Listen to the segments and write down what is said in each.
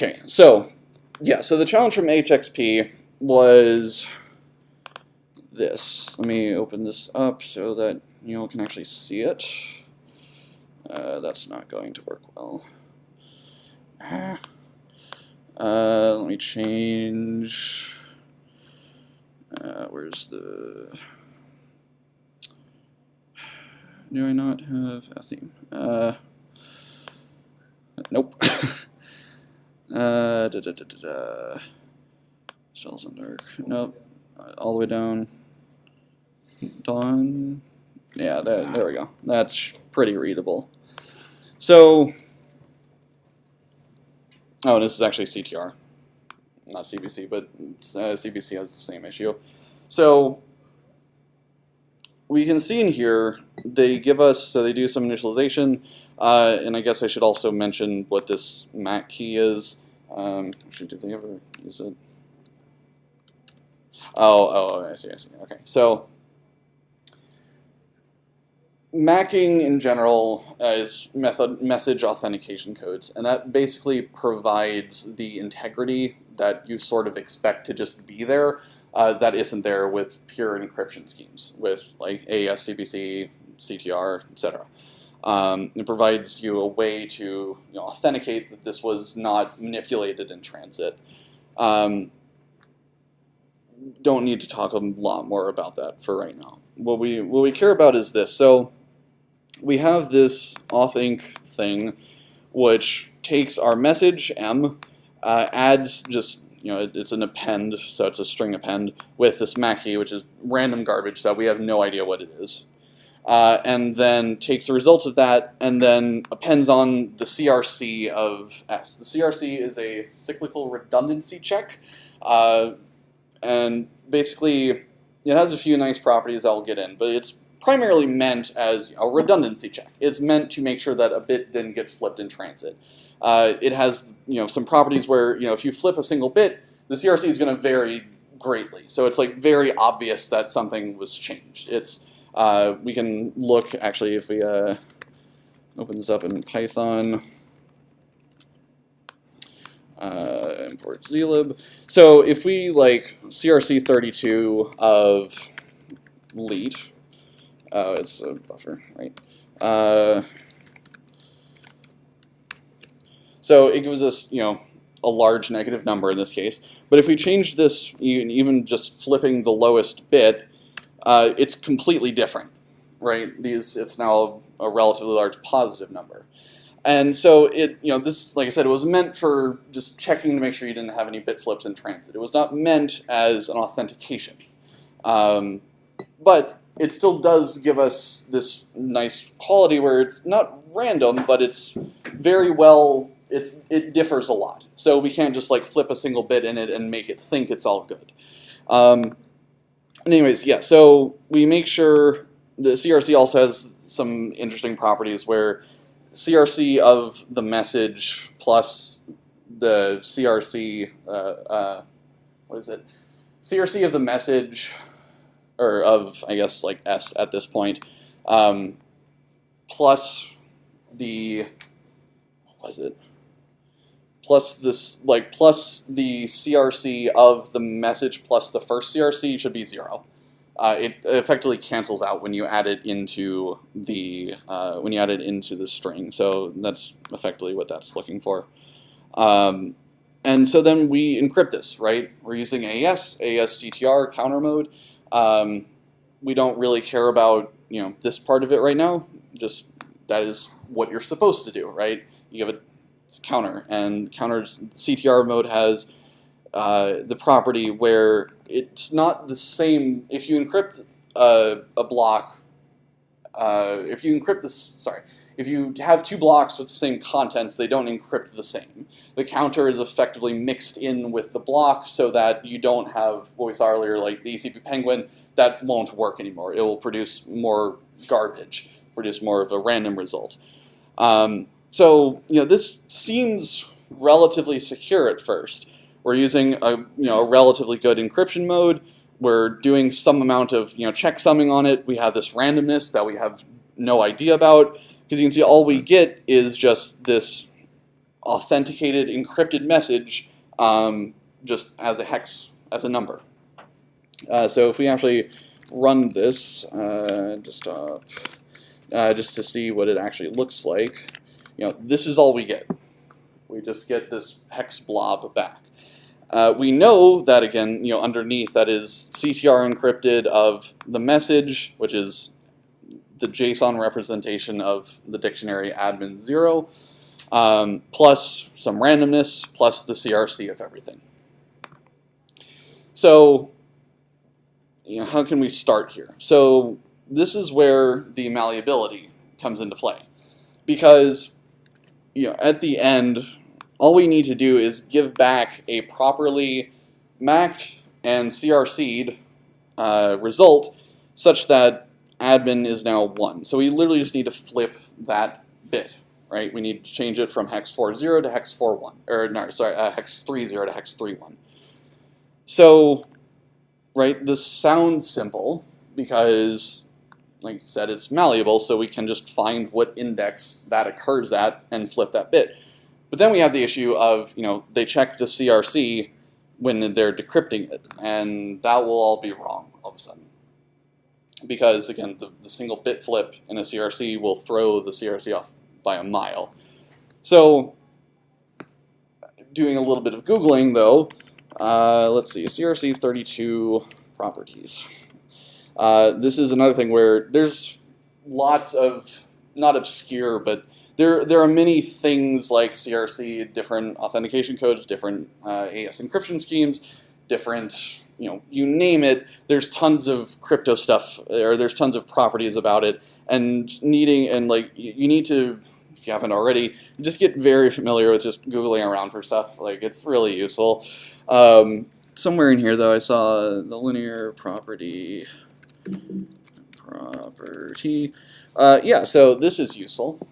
Okay, so yeah, so the challenge from HXP was this. Let me open this up so that you all can actually see it. That's not going to work well. Let me change. Where's the? Do I not have a theme? Nope. Cells on dark. Nope. All the way down. Dawn. Yeah, there we go. That's pretty readable. So, oh, this is actually CTR, not CBC, but CBC has the same issue. So, we can see in here, they give us, so they do some initialization, and I guess I should also mention what this MAC key is. Actually, did they ever use it? Oh, I see. Okay, so MACing in general is message authentication codes, and that basically provides the integrity that you sort of expect to just be there, that isn't there with pure encryption schemes, with like AES, CBC, CTR, etc. It provides you a way to authenticate that this was not manipulated in transit. Don't need to talk a lot more about that for right now. What we care about is this. So we have this auth-inc thing, which takes our message M, adds just, it's an append, so it's a string append, with this MAC key, which is random garbage that we have no idea what it is. And then takes the results of that, and then appends on the CRC of S. The CRC is a cyclical redundancy check, and basically it has a few nice properties I'll get in, but it's primarily meant as a redundancy check. It's meant to make sure that a bit didn't get flipped in transit. It has some properties where if you flip a single bit, the CRC is going to vary greatly. So it's like very obvious that something was changed. It's we can look actually if we open this up in Python. Import zlib. So if we like CRC32 of lead. Oh, it's a buffer, right? So it gives us, a large negative number in this case. But if we change this, even just flipping the lowest bit, it's completely different, right? It's now a relatively large positive number. And so this, like I said, it was meant for just checking to make sure you didn't have any bit flips in transit. It was not meant as an authentication. But it still does give us this nice quality where it's not random, but it's very well, it differs a lot. So we can't just like flip a single bit in it and make it think it's all good. Anyways, yeah, so we make sure the CRC also has some interesting properties where CRC of the message plus the CRC, what is it? CRC of the message, or of, I guess, like S at this point, plus the, what was it? Plus this, plus the CRC of the message plus the first CRC should be 0. It effectively cancels out when you add it into the string. So that's effectively what that's looking for. And so then we encrypt this, right? We're using AES CTR counter mode. We don't really care about this part of it right now. Just that is what you're supposed to do, right? You give it counter, and counter's CTR mode has the property where it's not the same. If you encrypt a block, if you have two blocks with the same contents, they don't encrypt the same. The counter is effectively mixed in with the block so that you don't have what we saw earlier, like the ECP Penguin, that won't work anymore. It will produce more garbage, produce more of a random result. So this seems relatively secure at first. We're using a relatively good encryption mode. We're doing some amount of checksumming on it. We have this randomness that we have no idea about, because you can see all we get is just this authenticated encrypted message just as a hex, as a number. So if we actually run this, just to see what it actually looks like, this is all we get. We just get this hex blob back. We know that, again, underneath that is CTR encrypted of the message, which is the JSON representation of the dictionary admin 0, plus some randomness, plus the CRC of everything. So, how can we start here? So this is where the malleability comes into play, because at the end, all we need to do is give back a properly MAC'd and CRC'd result such that admin is now 1. So we literally just need to flip that bit, right? We need to change it from hex 40 to hex 41, or no, sorry, hex 30 to hex 31. So, right, this sounds simple because, like I said, it's malleable, so we can just find what index that occurs at and flip that bit. But then we have the issue of, they check the CRC when they're decrypting it, and that will all be wrong all of a sudden. Because, again, the single bit flip in a CRC will throw the CRC off by a mile. So, doing a little bit of Googling, though, let's see, CRC 32 properties. This is another thing where there's lots of, not obscure, but there are many things like CRC, different authentication codes, different AES encryption schemes, different, you name it. There's tons of crypto stuff, or there's tons of properties about it, and you need to, if you haven't already, just get very familiar with just Googling around for stuff. It's really useful. Somewhere in here, though, I saw the linear property. Yeah, so this is useful.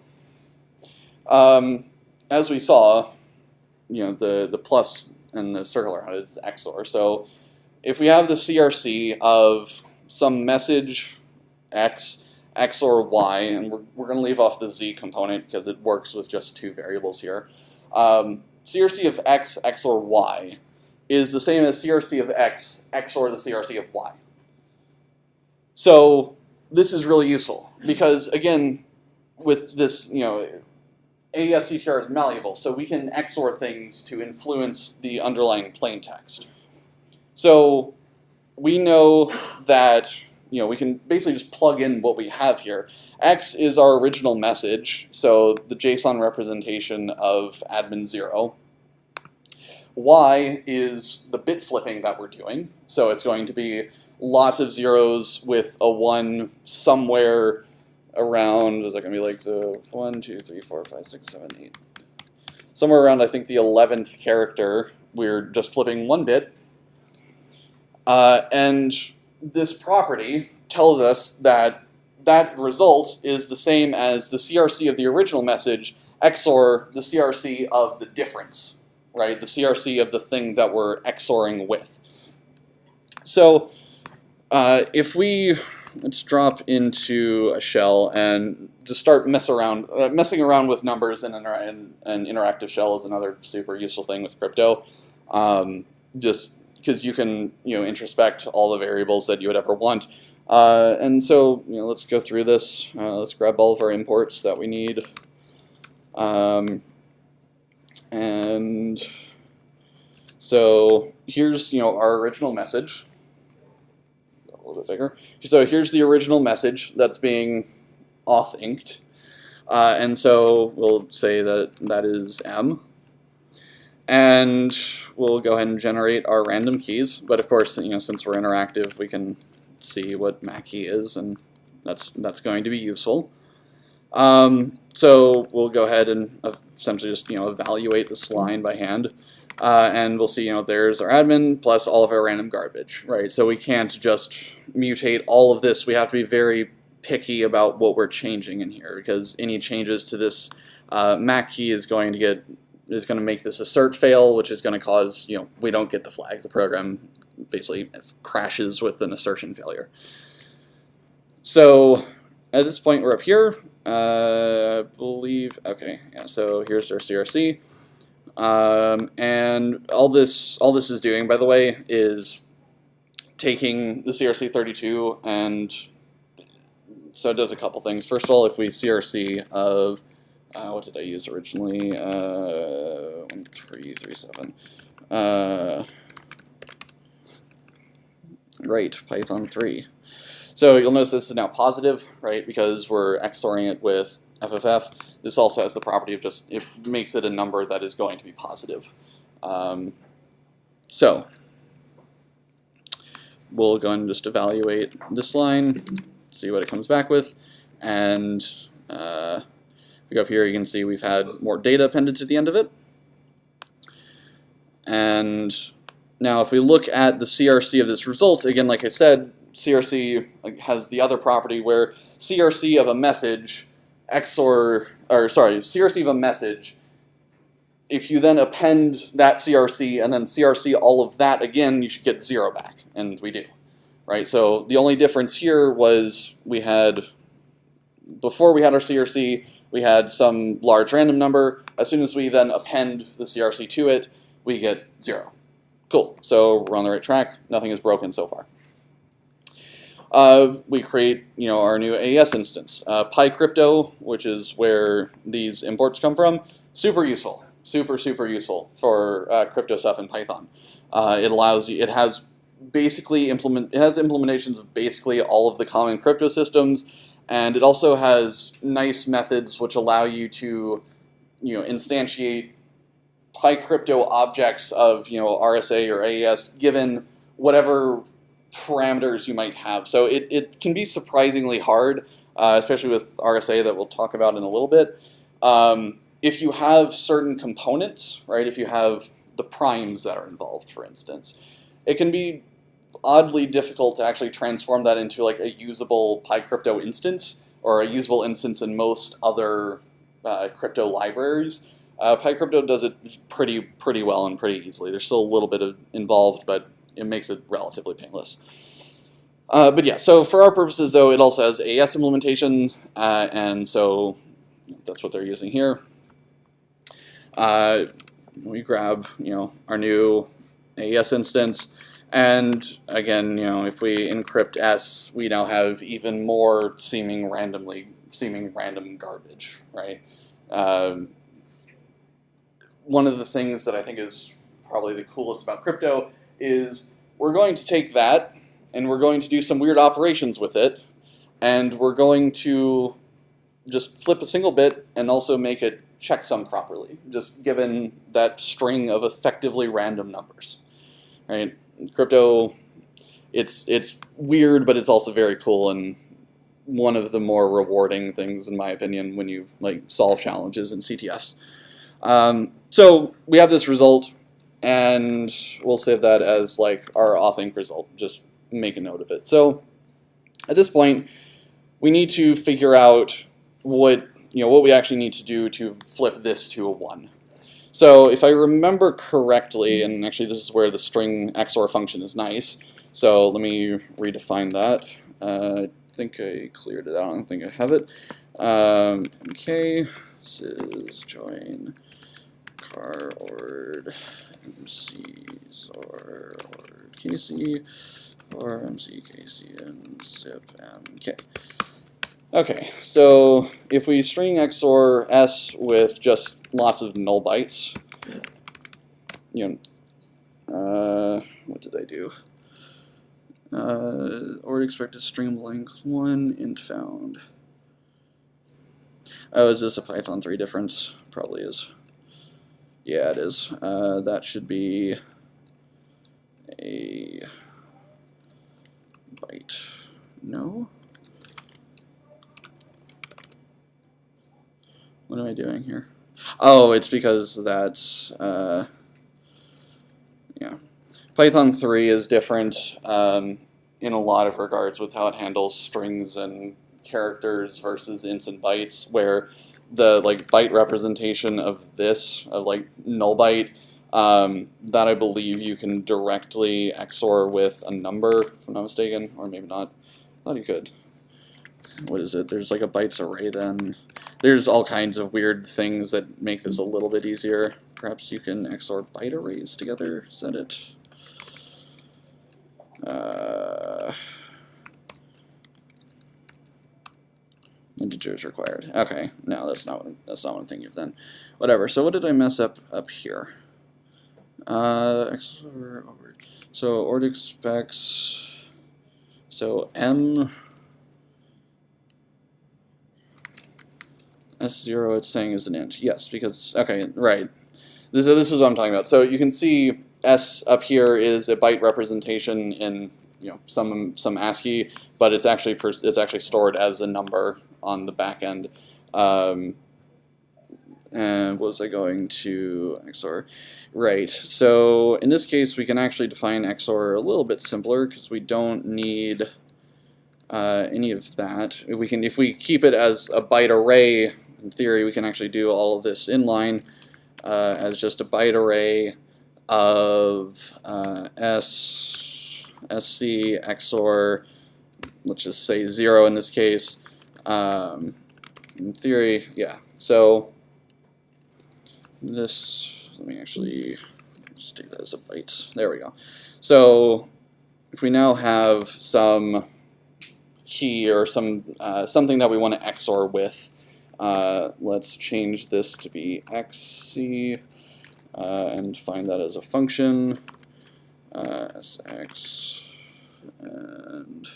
As we saw, the plus and the circle around it is XOR. So if we have the CRC of some message X, XOR Y, and we're going to leave off the Z component because it works with just 2 variables here. CRC of X, XOR Y is the same as CRC of X, XOR the CRC of Y. So this is really useful because, again, with this, AES CTR is malleable, so we can XOR things to influence the underlying plain text. So we know that, we can basically just plug in what we have here. X is our original message, so the JSON representation of admin 0. Y is the bit flipping that we're doing, so it's going to be lots of zeros with a 1 somewhere around, is that going to be like the 1, 2, 3, 4, 5, 6, 7, 8? Somewhere around, I think, the 11th character, we're just flipping 1 bit. And this property tells us that that result is the same as the CRC of the original message XOR the CRC of the difference, right? The CRC of the thing that we're XORing with. So if we, let's drop into a shell and just start messing around with numbers in an interactive shell is another super useful thing with crypto. Just because you can, introspect all the variables that you would ever want. And so, let's go through this. Let's grab all of our imports that we need. And so here's, our original message. A little bit bigger. So here's the original message that's being auth-inked. And so we'll say that that is M. And we'll go ahead and generate our random keys. But of course, since we're interactive, we can see what MAC key is, and that's going to be useful. So we'll go ahead and essentially just evaluate this line by hand. And we'll see, there's our admin plus all of our random garbage, right? So we can't just mutate all of this. We have to be very picky about what we're changing in here, because any changes to this MAC key is going to make this assert fail, which is going to cause, we don't get the flag. The program basically crashes with an assertion failure. So at this point, we're up here. I believe, okay, yeah, so here's our CRC. And all this is doing, by the way, is taking the CRC32, and so it does a couple things. First of all, if we CRC of what did I use originally? 1337. Right, Python 3. So you'll notice this is now positive, right, because we're XORing it with FFF. This also has the property of just, it makes it a number that is going to be positive. So we'll go and just evaluate this line, see what it comes back with, and we go up here, you can see we've had more data appended to the end of it. And now if we look at the CRC of this result, again, like I said, CRC has the other property where CRC of a message CRC of a message, if you then append that CRC and then CRC all of that again, you should get 0 back, and we do, right? So the only difference here was before we had our CRC, we had some large random number. As soon as we then append the CRC to it, we get 0. Cool, so we're on the right track, nothing is broken so far. We create, our new AES instance. PyCrypto, which is where these imports come from, super useful, super useful for crypto stuff in Python. It allows you, it has implementations of basically all of the common crypto systems, and it also has nice methods which allow you to, instantiate PyCrypto objects of, RSA or AES given whatever parameters you might have. So it can be surprisingly hard, especially with RSA that we'll talk about in a little bit. If you have certain components, right, if you have the primes that are involved, for instance, it can be oddly difficult to actually transform that into like a usable PyCrypto instance or a usable instance in most other crypto libraries. PyCrypto does it pretty well and pretty easily. There's still a little bit involved, but it makes it relatively painless. But yeah, so for our purposes, though, it also has AES implementation, and so that's what they're using here. We grab, our new AES instance, and again, if we encrypt S, we now have even more seeming random garbage, right? One of the things that I think is probably the coolest about crypto is we're going to take that and we're going to do some weird operations with it, and we're going to just flip a single bit and also make it checksum properly, just given that string of effectively random numbers, right? Crypto, it's weird, but it's also very cool and one of the more rewarding things, in my opinion, when you solve challenges in CTFs. So we have this result, and we'll save that as our auth-inc result. Just make a note of it. So at this point, we need to figure out what we actually need to do to flip this to a 1. So if I remember correctly, and actually this is where the string XOR function is nice, so let me redefine that. I think I cleared it out. I don't think I have it. MK sys join car ord MC zor ord KC or MC KC and zip MK. Okay, so if we string XOR S with just lots of null bytes, what did I do? Or expected string length 1 int found. Oh, is this a Python 3 difference? Probably is. Yeah, it is. That should be a byte. No? What am I doing here? Oh, it's because that's, yeah. Python 3 is different in a lot of regards with how it handles strings and characters versus ints and bytes, where the byte representation of this, of null byte, that I believe you can directly XOR with a number, if I'm not mistaken, or maybe not. I thought you could. What is it? There's a bytes array then. There's all kinds of weird things that make this a little bit easier. perhaps you can XOR byte arrays together. Is that it? Integers required. Okay, no, that's not what I'm thinking of then. Whatever. So what did I mess up here? XOR over. So ordic specs. So M S0 it's saying is an int. Yes, because okay, right. This is what I'm talking about. So you can see S up here is a byte representation in some ASCII, but it's actually stored as a number on the back end. And what was I going to XOR? Right, so in this case we can actually define XOR a little bit simpler because we don't need any of that. If we keep it as a byte array, in theory we can actually do all of this inline as just a byte array of SC XOR, let's just say 0 in this case. In theory, yeah. So this, let me actually just take that as a byte. There we go. So if we now have some key or some something that we want to XOR with, let's change this to be XC and find that as a function. SX and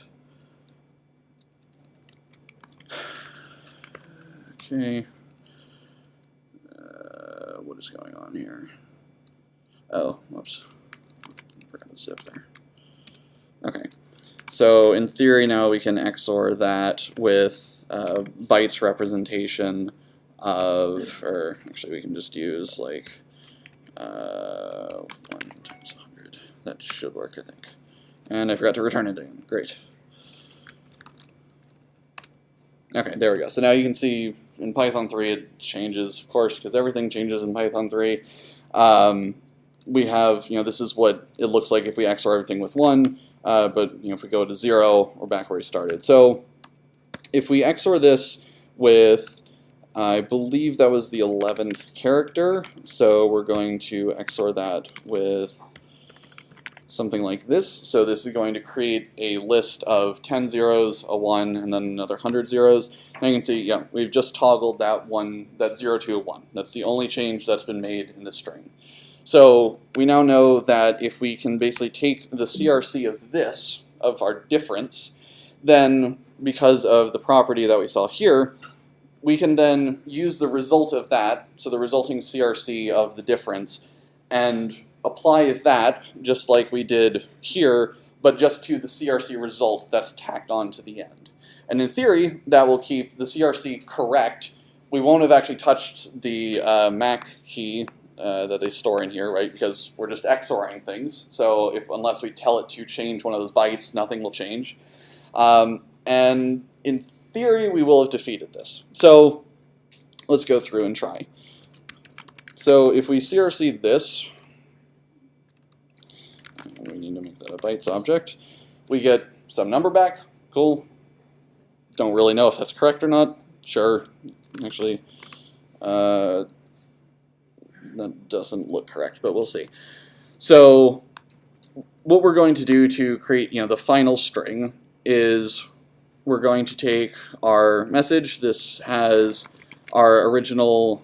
okay. What is going on here? Oh, whoops. Forgot to zip there. Okay. So in theory now we can XOR that with bytes representation of, or actually we can just use like 1 times 100. That should work, I think. And I forgot to return it again. Great. Okay, there we go. So now you can see in Python 3 it changes, of course, because everything changes in Python 3. We have, this is what it looks like if we XOR everything with 1, but if we go to 0, we're back where we started. So if we XOR this with, I believe that was the 11th character, so we're going to XOR that with something like this. So this is going to create a list of 10 zeros, a 1, and then another 100 zeros. And you can see, yeah, we've just toggled that 0 to a 1. That's the only change that's been made in this string. So we now know that if we can basically take the CRC of this, of our difference, then because of the property that we saw here, we can then use the result of that, so the resulting CRC of the difference, and apply that just like we did here, but just to the CRC result that's tacked on to the end. And in theory, that will keep the CRC correct. We won't have actually touched the MAC key that they store in here, right? Because we're just XORing things. So unless we tell it to change one of those bytes, nothing will change. And in theory, we will have defeated this. So let's go through and try. So if we CRC this, we need to make that a bytes object, we get some number back. Cool. Don't really know if that's correct or not. Sure. Actually, that doesn't look correct, but we'll see. So what we're going to do to create, the final string is we're going to take our message. This has our original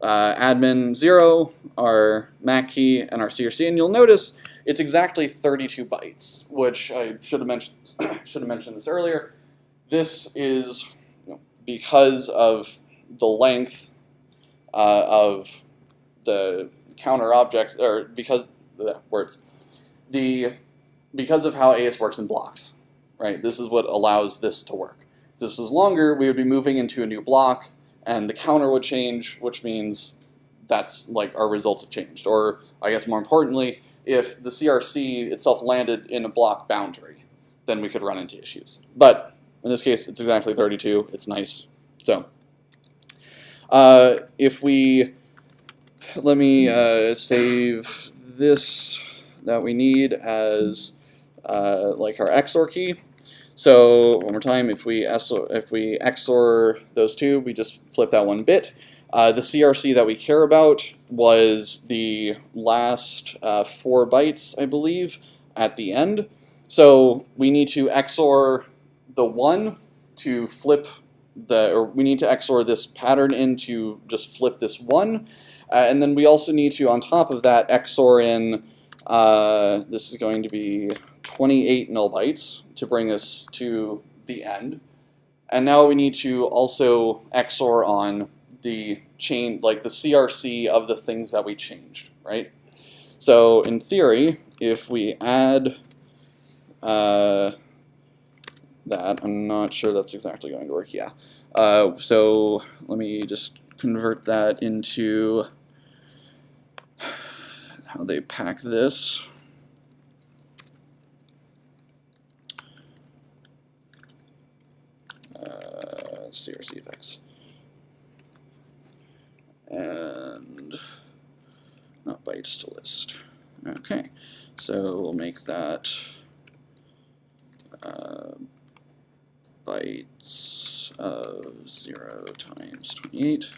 admin 0, our MAC key, and our CRC, and you'll notice it's exactly 32 bytes, which I should have mentioned this earlier. This is because of the length of the counter object, or because of how AES works in blocks, right? This is what allows this to work. If this was longer, we would be moving into a new block, and the counter would change, which means that's like our results have changed. Or I guess more importantly, if the CRC itself landed in a block boundary, then we could run into issues. But in this case, it's exactly 32. It's nice. So let me save this that we need as like our XOR key. So one more time, if we XOR those two, we just flip that one bit. The CRC that we care about was the last 4 bytes, I believe, at the end. So we need to XOR the 1 to flip or we need to XOR this pattern in to just flip this 1. And then we also need to, on top of that, XOR in, this is going to be 28 null bytes to bring us to the end. And now we need to also XOR on the chain, like the CRC of the things that we changed, right? So in theory, if we add that, I'm not sure that's exactly going to work, yeah. So let me just convert that into how they pack this. CRC effects. And not bytes to list. Okay, so we'll make that bytes of 0 times 28.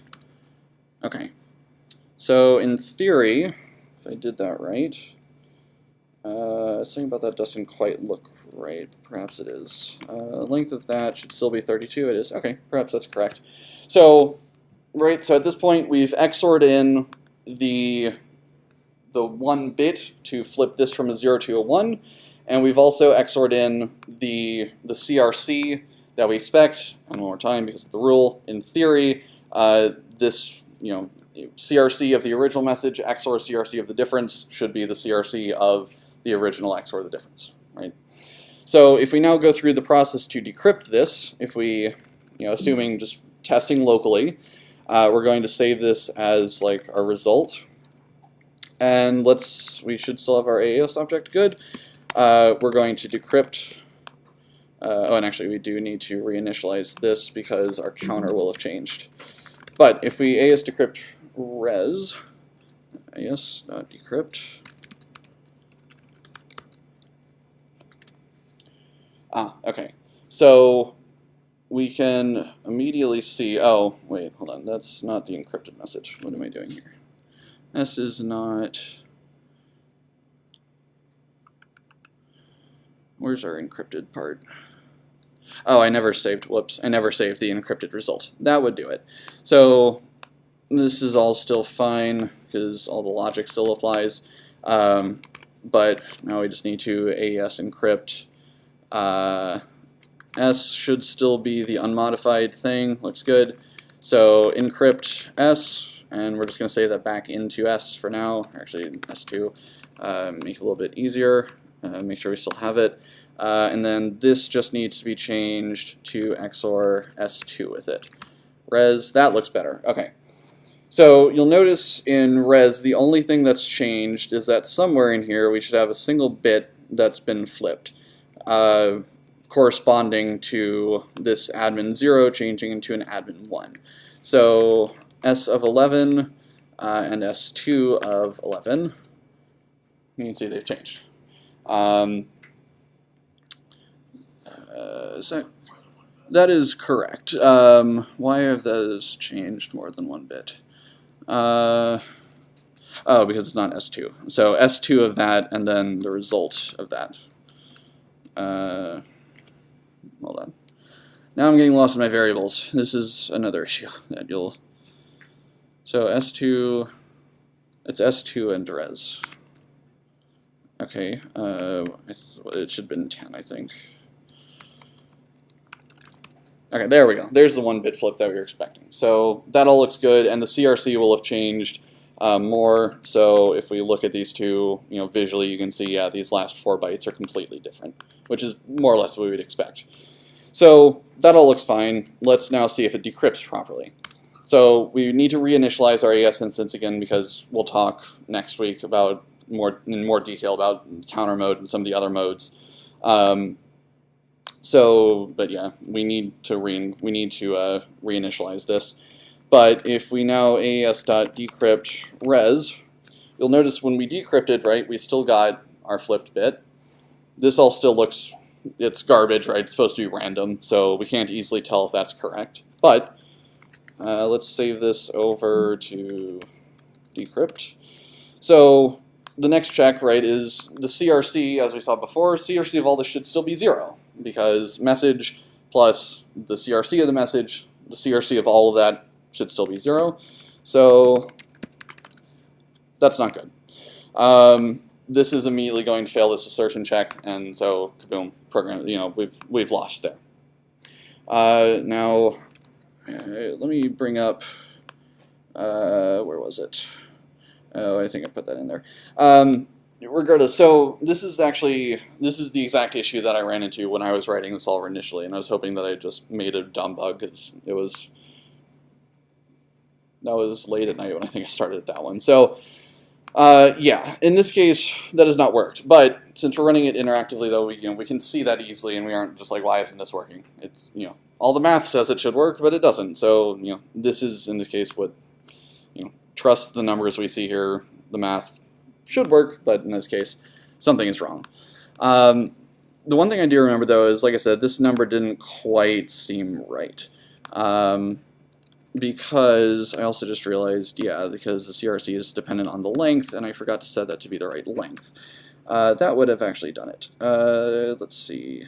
Okay, so in theory, if I did that right, something about that doesn't quite look right. Perhaps it is. Length of that should still be 32. It is. Okay, perhaps that's correct. So, right. So at this point, we've XOR'd in the 1 bit to flip this from a 0 to a 1, and we've also XOR'd in the CRC that we expect. And one more time, because of the rule, in theory, this CRC of the original message XOR CRC of the difference should be the CRC of the original XOR the difference, right? So if we now go through the process to decrypt this, if we, assuming just testing locally, we're going to save this as like our result. And we should still have our AES object good. We're going to decrypt, oh, and actually we do need to reinitialize this because our counter will have changed. But if we AES decrypt res, AES.decrypt, okay. So we can immediately see, oh, wait, hold on, that's not the encrypted message. What am I doing here? S is not, where's our encrypted part? Oh, I never saved, whoops, I never saved the encrypted result. That would do it. So this is all still fine because all the logic still applies. But now we just need to AES encrypt. S should still be the unmodified thing, looks good. So encrypt S, and we're just going to save that back into S for now, actually S2, make it a little bit easier, make sure we still have it. And then this just needs to be changed to XOR S2 with it. Res, that looks better, okay. So you'll notice in res, the only thing that's changed is that somewhere in here we should have a single bit that's been flipped, corresponding to this admin 0 changing into an admin 1. So S of 11 and S2 of 11, you can see they've changed. That is correct. Why have those changed more than 1 bit? Oh, because it's not S2. So S2 of that, and then the result of that. Hold on. Now I'm getting lost in my variables. This is another issue that you'll... So S2, it's S2 and res. Okay, it should have been 10, I think. Okay, there we go. There's the 1-bit flip that we were expecting. So that all looks good, and the CRC will have changed more. So if we look at these two, visually, you can see, yeah, these last 4 bytes are completely different, which is more or less what we would expect. So that all looks fine. Let's now see if it decrypts properly. So we need to reinitialize our AES instance again because we'll talk next week about in more detail about counter mode and some of the other modes. But yeah, we need to reinitialize this. But if we now AES.decrypt res, you'll notice when we decrypted, right, we still got our flipped bit. This all still looks, it's garbage, right? It's supposed to be random, so we can't easily tell if that's correct. But let's save this over to decrypt. So the next check, right, is the CRC, as we saw before. CRC of all this should still be 0, because message plus the CRC of the message, the CRC of all of that should still be 0. So that's not good. This is immediately going to fail this assertion check, and so kaboom, program. We've lost there. Now, let me bring up. Where was it? Oh, I think I put that in there. Regardless, so this is the exact issue that I ran into when I was writing the solver initially, and I was hoping that I just made a dumb bug because that was late at night when I think I started that one. So yeah, in this case that has not worked. But since we're running it interactively, though, we can see that easily, and we aren't just like, why isn't this working? It's all the math says it should work, but it doesn't. So this is in this case what trust the numbers we see here. The math should work, but in this case, something is wrong. The one thing I do remember, though, is, like I said, this number didn't quite seem right. Because I also just realized, yeah, because the CRC is dependent on the length, and I forgot to set that to be the right length. That would have actually done it. Let's see.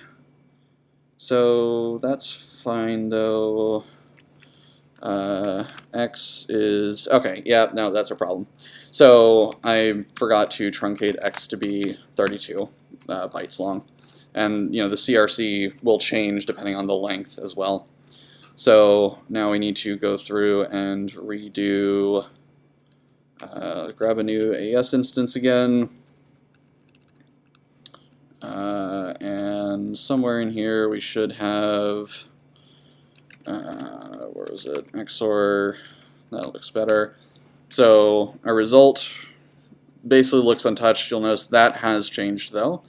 So that's fine, though. X is, okay, yeah, no, that's a problem. So I forgot to truncate X to be 32 bytes long. And, the CRC will change depending on the length as well. So now we need to go through and redo, grab a new AES instance again. And somewhere in here we should have, where was it? XOR, that looks better. So our result basically looks untouched. You'll notice that has changed though.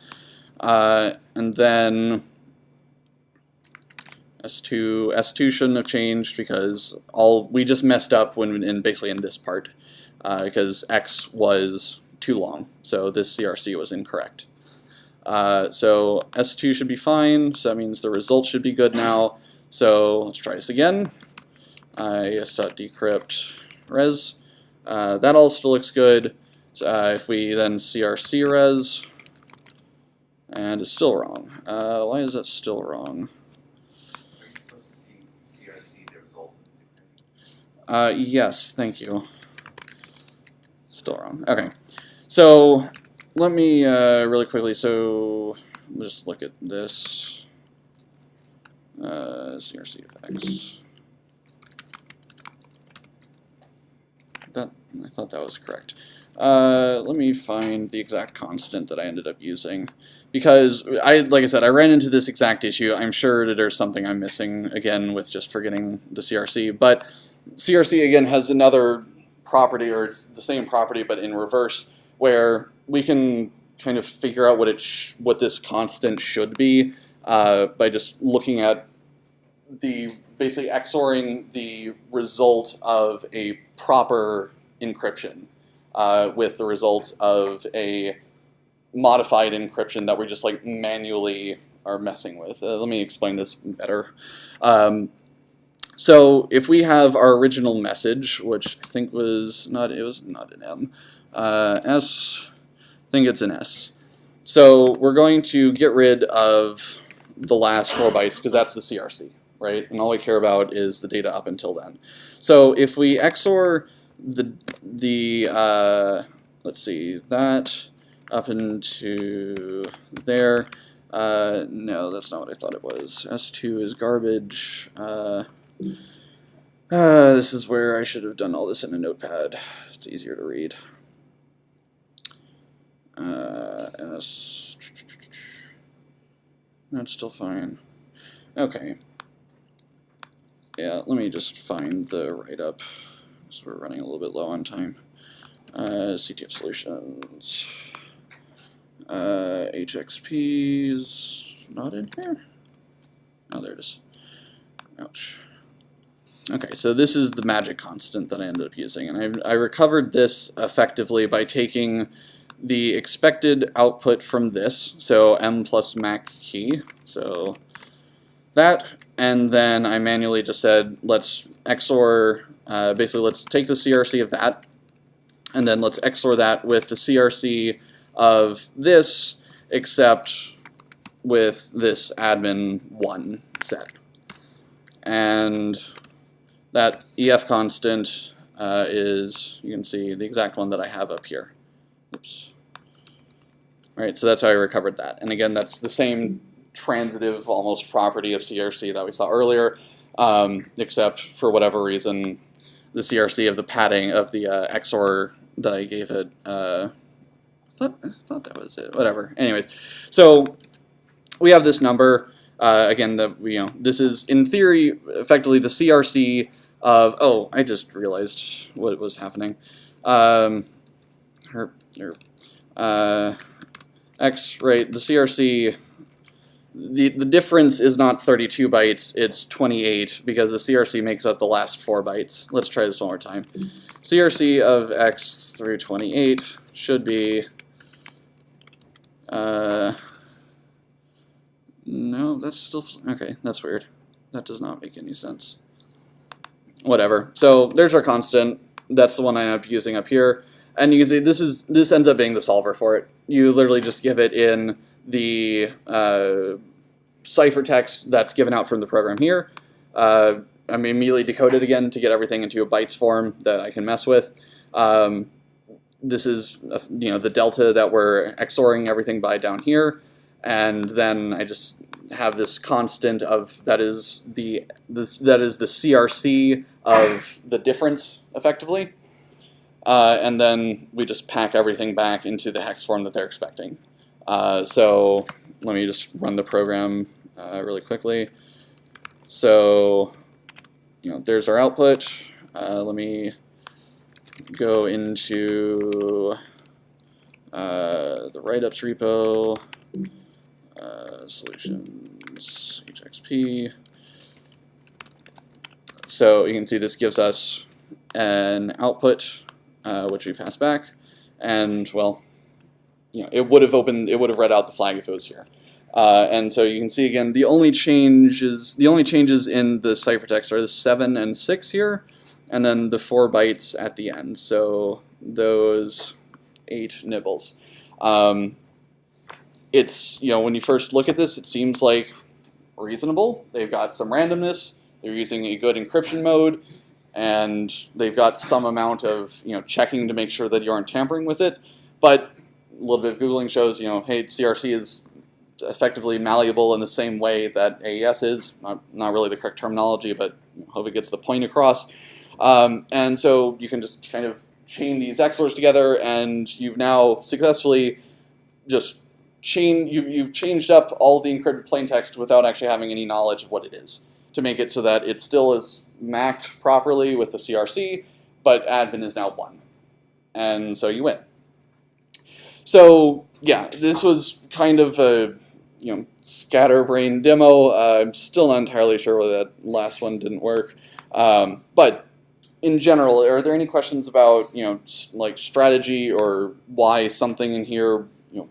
And then S2 shouldn't have changed because we just messed up basically in this part because X was too long. So this CRC was incorrect. So S2 should be fine. So that means the result should be good now. So let's try this again. is.decrypt res. That all still looks good. If we then CRC res, and it's still wrong. Why is that still wrong? Are you supposed to see CRC the result? Yes, thank you. Still wrong. Okay. So let me really quickly, so just look at this. CRC of X. I thought that was correct. Let me find the exact constant that I ended up using, because like I said, I ran into this exact issue. I'm sure that there's something I'm missing again with just forgetting the CRC, but CRC again has another property, or it's the same property but in reverse, where we can kind of figure out what this constant should be by just looking at basically XORing the result of a proper encryption with the results of a modified encryption that we're just like manually are messing with. Let me explain this better. So if we have our original message, which I think was not an M, S, I think it's an S. So we're going to get rid of the last 4 bytes because that's the CRC, right? And all we care about is the data up until then. So if we XOR let's see, that up into there. No, that's not what I thought it was. S2 is garbage. This is where I should have done all this in a notepad. It's easier to read. S. That's still fine. Okay. Yeah, let me just find the write-up, so we're running a little bit low on time. CTF solutions. HXP is not in here. Oh, there it is. Ouch. Okay, so this is the magic constant that I ended up using, and I recovered this effectively by taking the expected output from this, so m plus mac key. So that, and then I manually just said let's XOR, basically let's take the CRC of that, and then let's XOR that with the CRC of this, except with this admin1 set. And that EF constant is, you can see, the exact one that I have up here. Oops. All right, so that's how I recovered that. And again, that's the same transitive almost property of CRC that we saw earlier, except for whatever reason, the CRC of the padding of the XOR that I gave it, I thought that was it, whatever. Anyways, so we have this number, again, this is, in theory, effectively the CRC of, oh, I just realized what was happening. X, right, the CRC, the difference is not 32 bytes, it's 28, because the CRC makes up the last 4 bytes. Let's try this one more time. CRC of X through 28 should be, no, that's still, okay, that's weird. That does not make any sense. Whatever. So there's our constant. That's the one I end up using up here. And you can see this ends up being the solver for it. You literally just give it in the ciphertext that's given out from the program here. I immediately decode it again to get everything into a bytes form that I can mess with. This is the delta that we're XORing everything by down here, and then I just have this constant of that is the CRC of the difference effectively. And then we just pack everything back into the hex form that they're expecting. So let me just run the program really quickly. So there's our output. Let me go into the write-ups repo, solutions, HXP. So you can see this gives us an output which we pass back, and well, it would have read out the flag if it was here. And so you can see again the only changes in the ciphertext are the 7 and 6 here, and then the 4 bytes at the end. So those 8 nibbles. It's when you first look at this, it seems like reasonable. They've got some randomness. They're using a good encryption mode, and they've got some amount of checking to make sure that you aren't tampering with it. But a little bit of Googling shows hey, CRC is effectively malleable in the same way that AES is. Not really the correct terminology, but hope it gets the point across. And so you can just kind of chain these XORs together, and you've now successfully just you've changed up all the encrypted plaintext without actually having any knowledge of what it is, to make it so that it still is macked properly with the CRC, but admin is now 1. And so you win. So yeah, this was kind of a scatterbrain demo. I'm still not entirely sure why that last one didn't work. But in general, are there any questions about like strategy or why something in here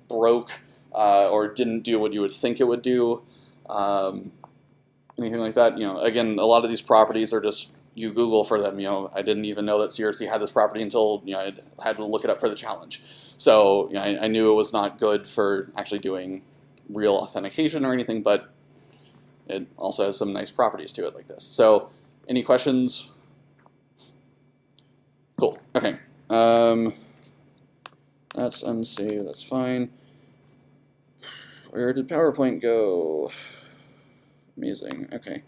broke or didn't do what you would think it would do? Anything like that? Again, a lot of these properties are just you Google for them. I didn't even know that CRC had this property until I had to look it up for the challenge. So I knew it was not good for actually doing real authentication or anything, but it also has some nice properties to it like this. So any questions? Cool. Okay. That's unsaved. That's fine. Where did PowerPoint go? Amazing. Okay.